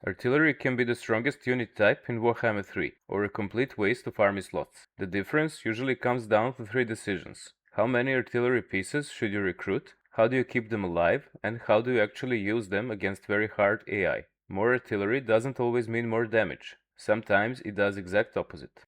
Artillery can be the strongest unit type in Warhammer 3, or a complete waste of army slots. The difference usually comes down to three decisions. How many artillery pieces should you recruit? How do you keep them alive? And how do you actually use them against very hard AI? More artillery doesn't always mean more damage. Sometimes it does exact opposite.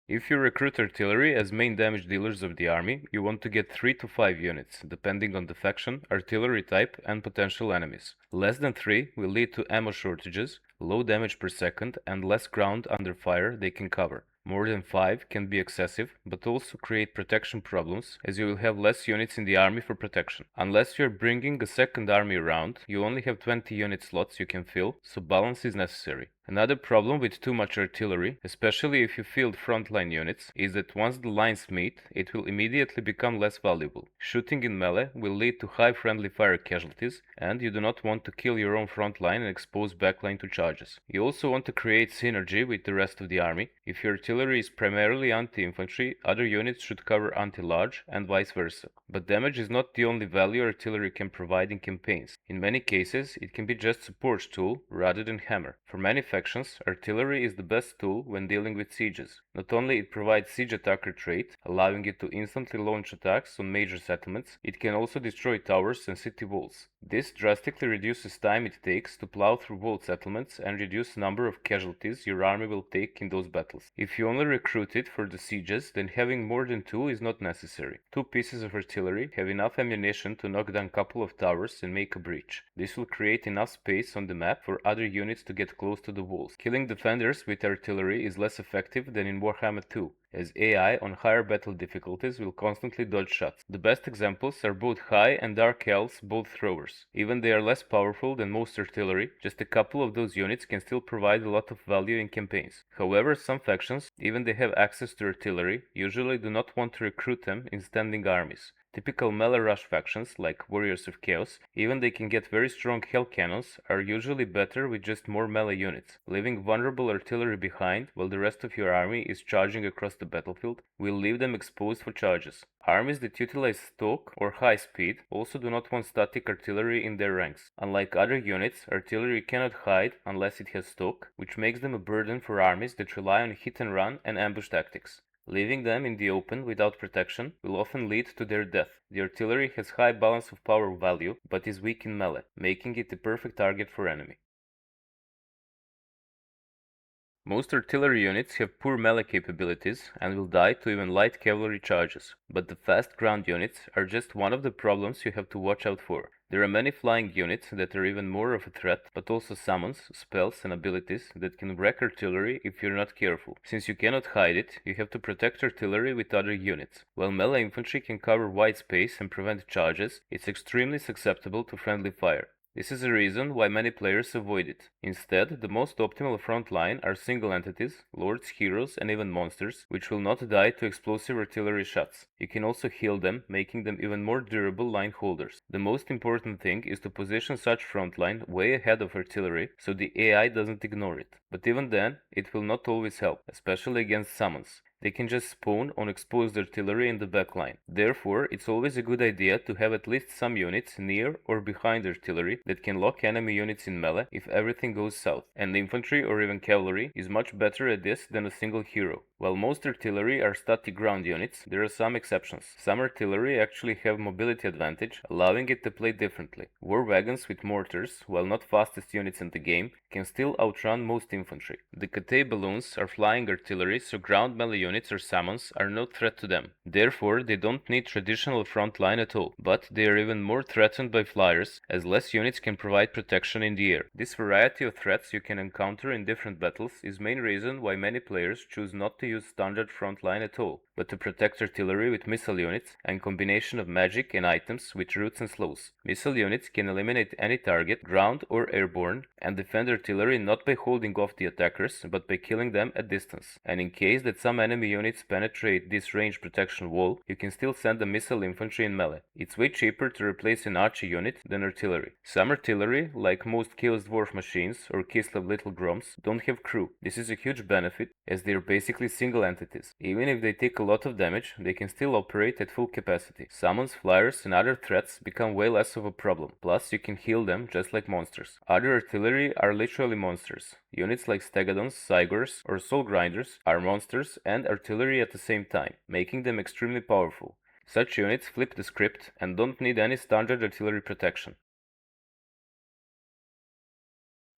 If you recruit artillery as main damage dealers of the army, you want to get 3 to 5 units, depending on the faction, artillery type, and potential enemies. Less than 3 will lead to ammo shortages, low damage per second, and less ground under fire they can cover. More than 5 can be excessive, but also create protection problems, as you will have less units in the army for protection. Unless you are bringing a second army around, you only have 20 unit slots you can fill, so balance is necessary. Another problem with too much artillery, especially if you field frontline units, is that once the lines meet, it will immediately become less valuable. Shooting in melee will lead to high friendly fire casualties, and you do not want to kill your own frontline and expose backline to charges. You also want to create synergy with the rest of the army. If your artillery is primarily anti-infantry, other units should cover anti-large, and vice versa. But damage is not the only value artillery can provide in campaigns. In many cases, it can be just support tool rather than hammer. For many factions, artillery is the best tool when dealing with sieges. Not only it provides siege attacker trait, allowing it to instantly launch attacks on major settlements, it can also destroy towers and city walls. This drastically reduces time it takes to plow through walled settlements and reduce the number of casualties your army will take in those battles. If you only recruit it for the sieges, then having more than 2 is not necessary. 2 pieces of artillery have enough ammunition to knock down a couple of towers and make a breach. This will create enough space on the map for other units to get close to the walls. Killing defenders with artillery is less effective than in Warhammer 2, as AI on higher battle difficulties will constantly dodge shots. The best examples are both High and Dark Elves bolt throwers. Even they are less powerful than most artillery, just a couple of those units can still provide a lot of value in campaigns. However, some factions, even they have access to artillery, usually do not want to recruit them in standing armies. Typical melee rush factions, like Warriors of Chaos, even they can get very strong hell cannons, are usually better with just more melee units. Leaving vulnerable artillery behind while the rest of your army is charging across the battlefield will leave them exposed for charges. Armies that utilize stalk or high speed also do not want static artillery in their ranks. Unlike other units, artillery cannot hide unless it has stalk, which makes them a burden for armies that rely on hit and run and ambush tactics. Leaving them in the open without protection will often lead to their death. The artillery has high balance of power value, but is weak in melee, making it the perfect target for enemy. Most artillery units have poor melee capabilities and will die to even light cavalry charges, but the fast ground units are just one of the problems you have to watch out for. There are many flying units that are even more of a threat, but also summons, spells and abilities that can wreck artillery if you're not careful. Since you cannot hide it, you have to protect artillery with other units. While melee infantry can cover wide space and prevent charges, it's extremely susceptible to friendly fire. This is a reason why many players avoid it. Instead, the most optimal front line are single entities, lords, heroes, and even monsters, which will not die to explosive artillery shots. You can also heal them, making them even more durable line holders. The most important thing is to position such front line way ahead of artillery, so the AI doesn't ignore it. But even then, it will not always help, especially against summons. They can just spawn on exposed artillery in the backline. Therefore, it's always a good idea to have at least some units near or behind artillery that can lock enemy units in melee if everything goes south. And infantry or even cavalry is much better at this than a single hero. While most artillery are static ground units, there are some exceptions. Some artillery actually have mobility advantage, allowing it to play differently. War wagons with mortars, while not fastest units in the game, can still outrun most infantry. The Cathay balloons are flying artillery, so ground melee units or summons are no threat to them. Therefore, they don't need traditional front line at all, but they are even more threatened by flyers, as less units can provide protection in the air. This variety of threats you can encounter in different battles is main reason why many players choose not to use standard front line at all, but to protect artillery with missile units and combination of magic and items with roots and slows. Missile units can eliminate any target, ground or airborne, and defend artillery not by holding off the attackers, but by killing them at distance. And in case that some enemy units penetrate this range protection wall, you can still send a missile infantry in melee. It's way cheaper to replace an archer unit than artillery. Some artillery, like most Chaos Dwarf machines or Kislev Little Groms, don't have crew. This is a huge benefit, as they are basically single entities. Even if they take a a lot of damage, they can still operate at full capacity. Summons, flyers, and other threats become way less of a problem. Plus, you can heal them just like monsters. Other artillery are literally monsters. Units like Stegodons, Cygors, or Soul Grinders are monsters and artillery at the same time, making them extremely powerful. Such units flip the script and don't need any standard artillery protection.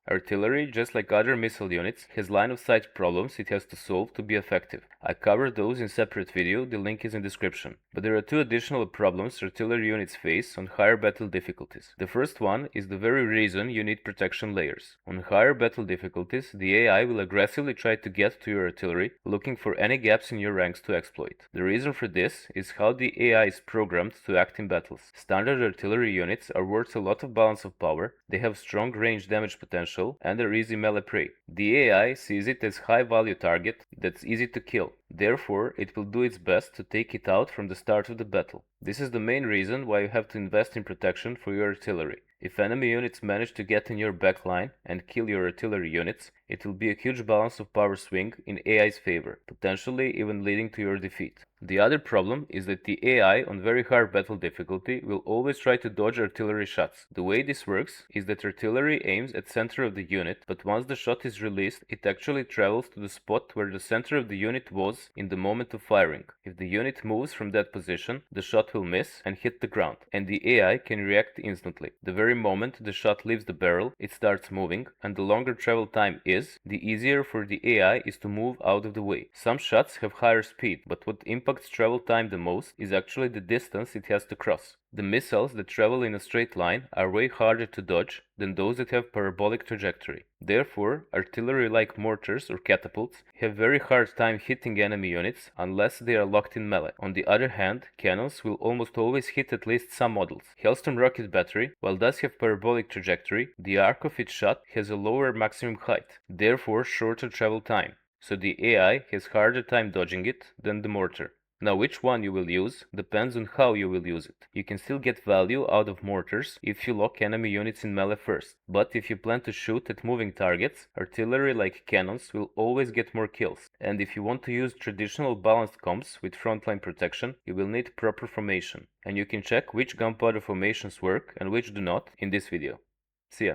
Artillery, just like other missile units, has line-of-sight problems it has to solve to be effective. I covered those in separate video, the link is in description. But there are two additional problems artillery units face on higher battle difficulties. The first one is the very reason you need protection layers. On higher battle difficulties, the AI will aggressively try to get to your artillery, looking for any gaps in your ranks to exploit. The reason for this is how the AI is programmed to act in battles. Standard artillery units are worth a lot of balance of power, they have strong range damage potential, and are easy melee prey. The AI sees it as high value target that's easy to kill. Therefore, it will do its best to take it out from the start of the battle. This is the main reason why you have to invest in protection for your artillery. If enemy units manage to get in your backline and kill your artillery units, it will be a huge balance of power swing in AI's favor, potentially even leading to your defeat. The other problem is that the AI on very hard battle difficulty will always try to dodge artillery shots. The way this works is that artillery aims at center of the unit, but once the shot is released, it actually travels to the spot where the center of the unit was in the moment of firing. If the unit moves from that position, the shot will miss and hit the ground, and the AI can react instantly. The very moment the shot leaves the barrel, it starts moving, and the longer travel time is, the easier for the AI is to move out of the way. Some shots have higher speed, but what impacts travel time the most is actually the distance it has to cross. The missiles that travel in a straight line are way harder to dodge than those that have parabolic trajectory. Therefore, artillery like mortars or catapults have very hard time hitting enemy units unless they are locked in melee. On the other hand, cannons will almost always hit at least some models. Hellstorm rocket battery, while does have parabolic trajectory, the arc of its shot has a lower maximum height, therefore shorter travel time. So the AI has harder time dodging it than the mortar. Now which one you will use depends on how you will use it. You can still get value out of mortars if you lock enemy units in melee first, but if you plan to shoot at moving targets, artillery like cannons will always get more kills. And if you want to use traditional balanced comps with frontline protection, you will need proper formation. And you can check which gunpowder formations work and which do not in this video. See ya!